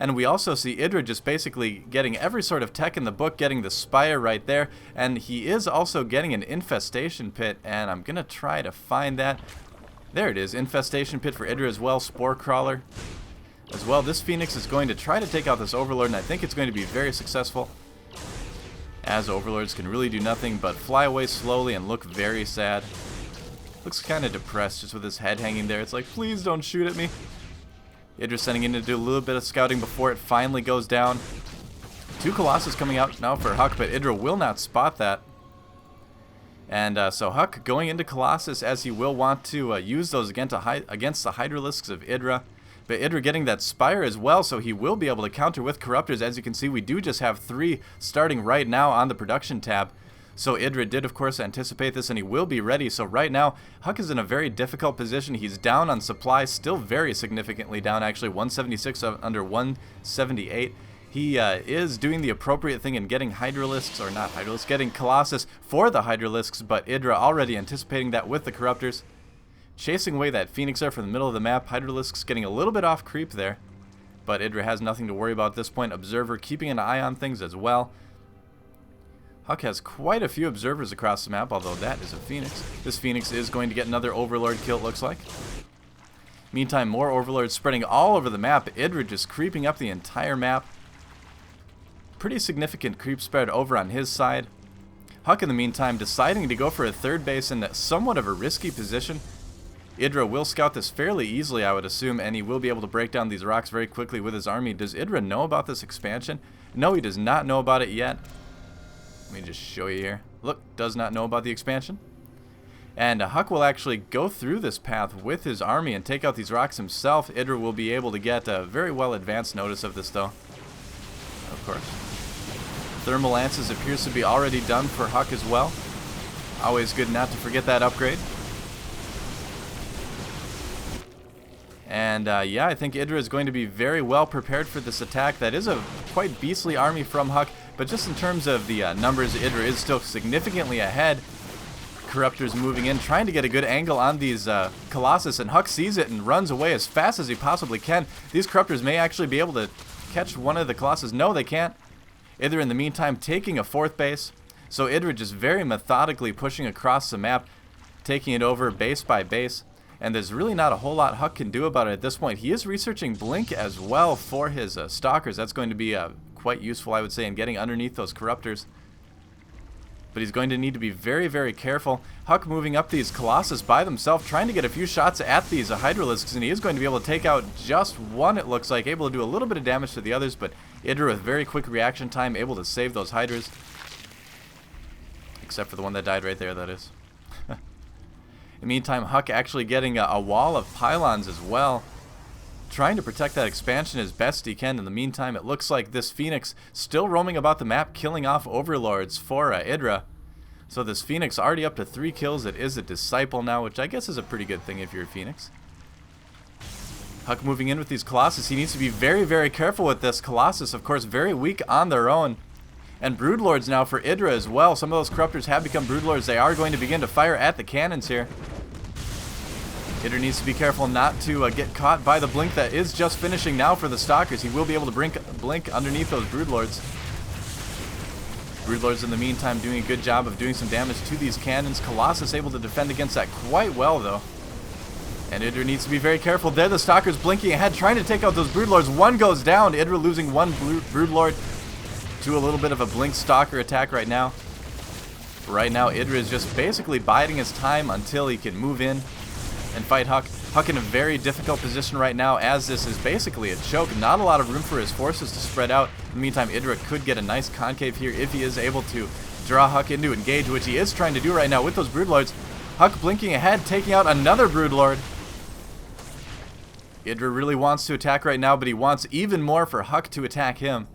And we also see IdrA just basically getting every sort of tech in the book, getting the Spire right there. And he is also getting an Infestation Pit, and I'm going to try to find that. There it is, Infestation Pit for IdrA as well, Spore Crawler as well. This Phoenix is going to try to take out this Overlord, and I think it's going to be very successful, as Overlords can really do nothing but fly away slowly and look very sad. Looks kind of depressed just with his head hanging there. It's like, please don't shoot at me. IdrA sending in to do a little bit of scouting before it finally goes down. 2 Colossus coming out now for HuK, but IdrA will not spot that. And so HuK going into Colossus, as he will want to use those against the Hydralisks of IdrA. But IdrA getting that Spire as well, so he will be able to counter with Corruptors. As you can see, we do just have 3 starting right now on the production tab. So IdrA did, of course, anticipate this, and he will be ready. So right now, HuK is in a very difficult position. He's down on supply, still very significantly down, actually 176 under 178. He is doing the appropriate thing in getting Hydralisks, or not Hydralisks, getting Colossus for the Hydralisks, but IdrA already anticipating that with the Corruptors. Chasing away that Phoenix there from the middle of the map. Hydralisks getting a little bit off creep there, but IdrA has nothing to worry about at this point. Observer keeping an eye on things as well. HuK has quite a few observers across the map, although that is a Phoenix. This Phoenix is going to get another Overlord kill, it looks like. Meantime, more Overlords spreading all over the map. IdrA just creeping up the entire map. Pretty significant creep spread over on his side. HuK, in the meantime, deciding to go for a third base in somewhat of a risky position. IdrA will scout this fairly easily, I would assume, and he will be able to break down these rocks very quickly with his army. Does IdrA know about this expansion? No, he does not know about it yet. Let me just show you here. Look, does not know about the expansion. And HuK will actually go through this path with his army and take out these rocks himself. IdrA will be able to get a very well advanced notice of this, though. Of course. Thermal Lances appears to be already done for HuK as well. Always good not to forget that upgrade. And yeah, I think IdrA is going to be very well prepared for this attack. That is a quite beastly army from HuK, but just in terms of the numbers, IdrA is still significantly ahead. Corruptors moving in, trying to get a good angle on these Colossus, and HuK sees it and runs away as fast as he possibly can. These Corruptors may actually be able to catch one of the Colossus. No, they can't. IdrA, in the meantime, taking a 4th base. So IdrA just very methodically pushing across the map, taking it over base by base. And there's really not a whole lot HuK can do about it at this point. He is researching Blink as well for his Stalkers. That's going to be quite useful, I would say, in getting underneath those Corruptors. But he's going to need to be very, very careful. HuK moving up these Colossus by themselves, trying to get a few shots at these Hydralisks, and he is going to be able to take out just one, it looks like, able to do a little bit of damage to the others, but IdrA with very quick reaction time, able to save those Hydras. Except for the one that died right there, that is. In the meantime, HuK actually getting a wall of pylons as well, trying to protect that expansion as best he can. In the meantime, it looks like this Phoenix still roaming about the map, killing off Overlords for IdrA. So this Phoenix already up to 3 kills. It is a Disciple now, which I guess is a pretty good thing if you're a Phoenix. HuK moving in with these Colossus. He needs to be very, very careful with this. Colossus, of course, very weak on their own. And Broodlords now for IdrA as well. Some of those Corruptors have become Broodlords. They are going to begin to fire at the cannons here. IdrA needs to be careful not to get caught by the Blink that is just finishing now for the Stalkers. He will be able to blink underneath those Broodlords. Broodlords in the meantime doing a good job of doing some damage to these cannons. Colossus able to defend against that quite well, though. And IdrA needs to be very careful. There the Stalkers blinking ahead, trying to take out those Broodlords. One goes down. IdrA losing one Broodlord to a little bit of a Blink Stalker attack right now. Right now, IdrA is just basically biding his time until he can move in and fight HuK. HuK in a very difficult position right now, as this is basically a choke. Not a lot of room for his forces to spread out. In the meantime, IdrA could get a nice concave here if he is able to draw HuK into engage, which he is trying to do right now with those Broodlords. HuK blinking ahead, taking out another Broodlord. IdrA really wants to attack right now, but he wants even more for HuK to attack him.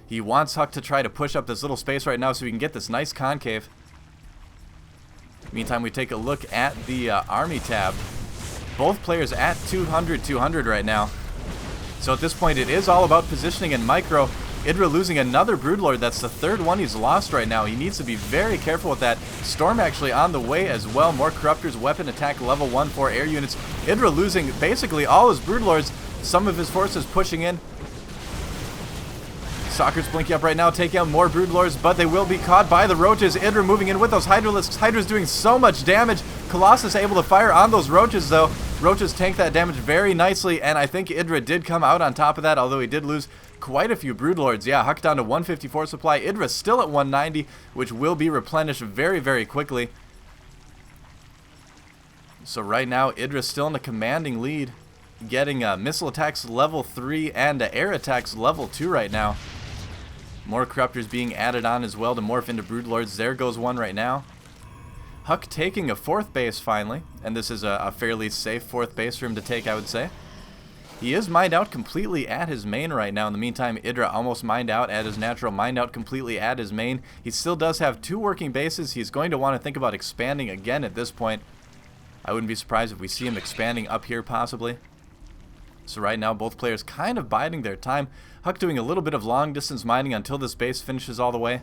He wants HuK to try to push up this little space right now so we can get this nice concave. Meantime, we take a look at the army tab. Both players at 200 right now. So at this point, it is all about positioning and micro. IdrA losing another Broodlord. That's the 3rd one he's lost right now. He needs to be very careful with that. Storm actually on the way as well. More Corruptors, weapon attack level 1 for air units. IdrA losing basically all his Broodlords. Some of his forces pushing in. Stalker's blinking up right now, taking out more Broodlords, but they will be caught by the Roaches. IdrA moving in with those Hydralisks. Hydra's doing so much damage. Colossus able to fire on those Roaches, though. Roaches tank that damage very nicely, and I think IdrA did come out on top of that, although he did lose quite a few Broodlords. Yeah, HuK down to 154 supply. IdrA still at 190, which will be replenished very, very quickly. So right now, IdrA still in a commanding lead, getting missile attacks level 3 and air attacks level 2 right now. More Corruptors being added on as well to morph into Broodlords. There goes one right now. HuK taking a 4th base finally, and this is a fairly safe 4th base for him to take, I would say. He is mined out completely at his main right now. In the meantime, IdrA almost mined out at his natural, mined out completely at his main. He still does have 2 working bases. He's going to want to think about expanding again at this point. I wouldn't be surprised if we see him expanding up here possibly. So right now, both players kind of biding their time. HuK doing a little bit of long distance mining until this base finishes all the way.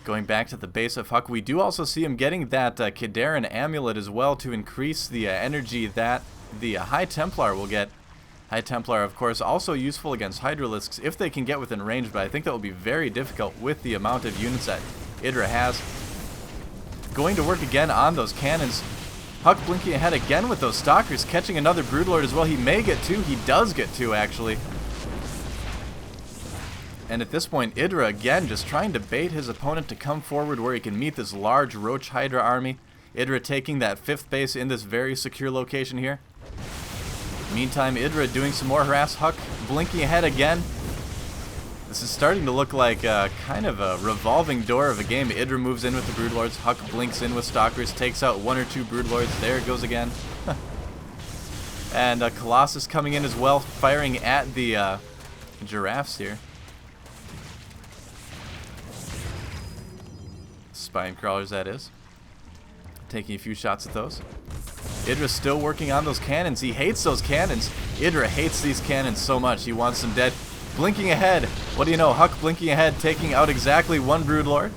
Going back to the base of HuK, we do also see him getting that Kadarin amulet as well to increase the energy that the High Templar will get. High Templar, of course, also useful against Hydralisks if they can get within range, but I think that will be very difficult with the amount of units that IdrA has. Going to work again on those cannons. HuK blinking ahead again with those Stalkers, catching another Broodlord as well. He may get 2. He does get 2, actually. And at this point, IdrA again just trying to bait his opponent to come forward where he can meet this large Roach Hydra army. IdrA taking that 5th base in this very secure location here. Meantime, IdrA doing some more harass. HuK blinking ahead again. This is starting to look like kind of a revolving door of a game. IdrA moves in with the Broodlords. HuK blinks in with Stalkers, takes out 1 or 2 Broodlords. There it goes again. And Colossus coming in as well, firing at the giraffes here. Spine crawlers, that is. Taking a few shots at those. IdrA still working on those cannons. He hates those cannons. IdrA hates these cannons so much. He wants them dead. Blinking ahead. What do you know? HuK blinking ahead, taking out exactly 1 Broodlord.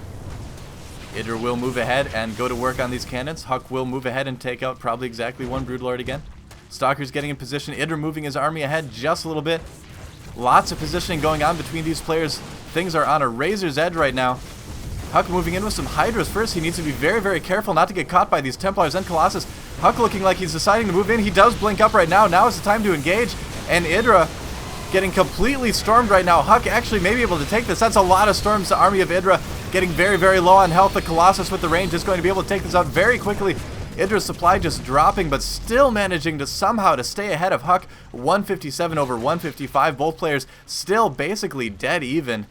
IdrA will move ahead and go to work on these cannons. HuK will move ahead and take out probably exactly 1 Broodlord again. Stalker's getting in position. IdrA moving his army ahead just a little bit. Lots of positioning going on between these players. Things are on a razor's edge right now. HuK moving in with some Hydras first. He needs to be very, very careful not to get caught by these Templars and Colossus. HuK looking like he's deciding to move in. He does blink up right now. Now is the time to engage. And IdrA getting completely stormed right now. HuK actually may be able to take this. That's a lot of storms. The army of IdrA getting very, very low on health. The Colossus with the range is going to be able to take this out very quickly. IdrA's supply just dropping, but still managing to somehow to stay ahead of HuK. 157 over 155. Both players still basically dead even.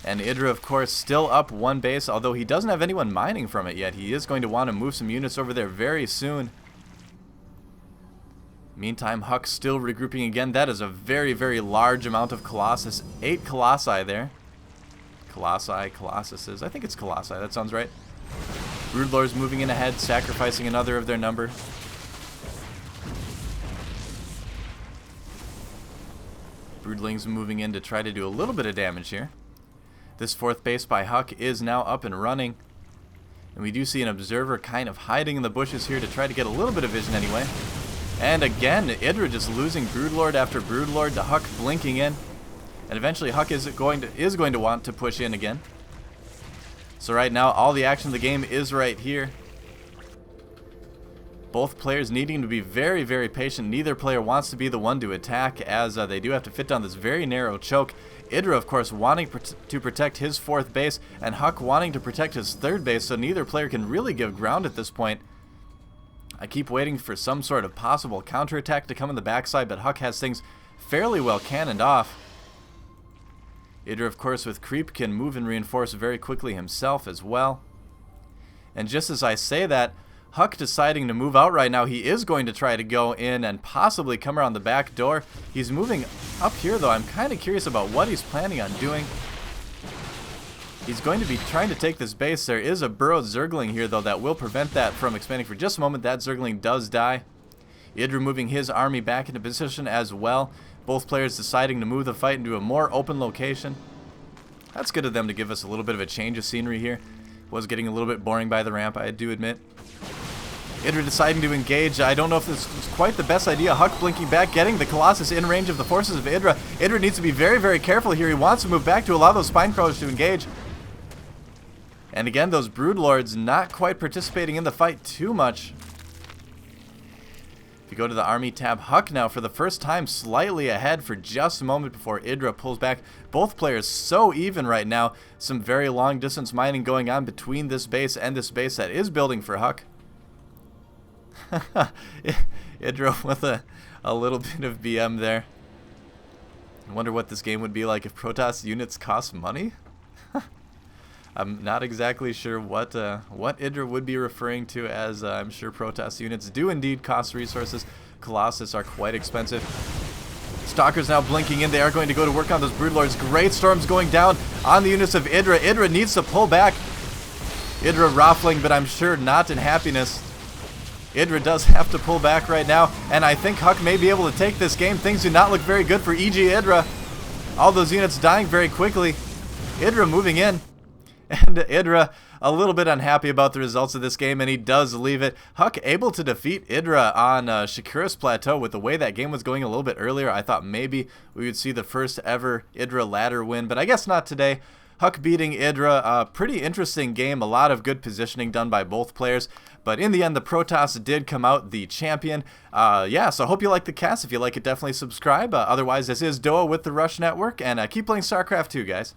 And IdrA, of course, still up 1 base, although he doesn't have anyone mining from it yet. He is going to want to move some units over there very soon. Meantime, HuK still regrouping again. That is a very, very large amount of Colossus. 8 Colossi there. Colossuses. I think it's Colossi. That sounds right. Broodlords moving in ahead, sacrificing another of their number. Broodlings moving in to try to do a little bit of damage here. This 4th base by HuK is now up and running. And we do see an observer kind of hiding in the bushes here to try to get a little bit of vision anyway. And again, IdrA just losing Broodlord after Broodlord to HuK blinking in. And eventually HuK is going to want to push in again. So right now, all the action of the game is right here. Both players needing to be very, very patient. Neither player wants to be the one to attack, as they do have to fit down this very narrow choke. IdrA, of course, wanting to protect his 4th base, and HuK wanting to protect his 3rd base, so neither player can really give ground at this point. I keep waiting for some sort of possible counterattack to come in the backside, but HuK has things fairly well cannoned off. IdrA, of course, with creep can move and reinforce very quickly himself as well. And just as I say that, HuK deciding to move out right now. He is going to try to go in and possibly come around the back door. He's moving up here, though. I'm kind of curious about what he's planning on doing. He's going to be trying to take this base. There is a burrowed Zergling here, though, that will prevent that from expanding for just a moment. That Zergling does die. IdrA moving his army back into position as well. Both players deciding to move the fight into a more open location. That's good of them to give us a little bit of a change of scenery here. Was getting a little bit boring by the ramp, I do admit. IdrA deciding to engage. I don't know if this is quite the best idea. Huck blinking back, getting the Colossus in range of the forces of IdrA. IdrA needs to be very, very careful here. He wants to move back to allow those spine crawlers to engage. And again, those Broodlords not quite participating in the fight too much. If you go to the army tab, Huck now for the first time slightly ahead for just a moment before IdrA pulls back. Both players so even right now. Some very long distance mining going on between this base and this base that is building for Huck. IdrA with a little bit of BM there. I wonder what this game would be like if Protoss units cost money. I'm not exactly sure what IdrA would be referring to, as I'm sure Protoss units do indeed cost resources. Colossus are quite expensive. Stalkers now blinking in. They are going to go to work on those Broodlords. Great storms going down on the units of IdrA. IdrA needs to pull back. IdrA ruffling, but I'm sure not in happiness. IdrA does have to pull back right now, and I think Huck may be able to take this game. Things do not look very good for EG IdrA. All those units dying very quickly. IdrA moving in. And IdrA a little bit unhappy about the results of this game, and he does leave it. Huck able to defeat IdrA on Shakuras Plateau. With the way that game was going a little bit earlier, I thought maybe we would see the first ever IdrA ladder win, but I guess not today. Huck beating IdrA, a pretty interesting game, a lot of good positioning done by both players, but in the end the Protoss did come out the champion. Yeah, so I hope you like the cast. If you like it, definitely subscribe. Otherwise, this is Doa with the Rush Network, and keep playing StarCraft 2, guys.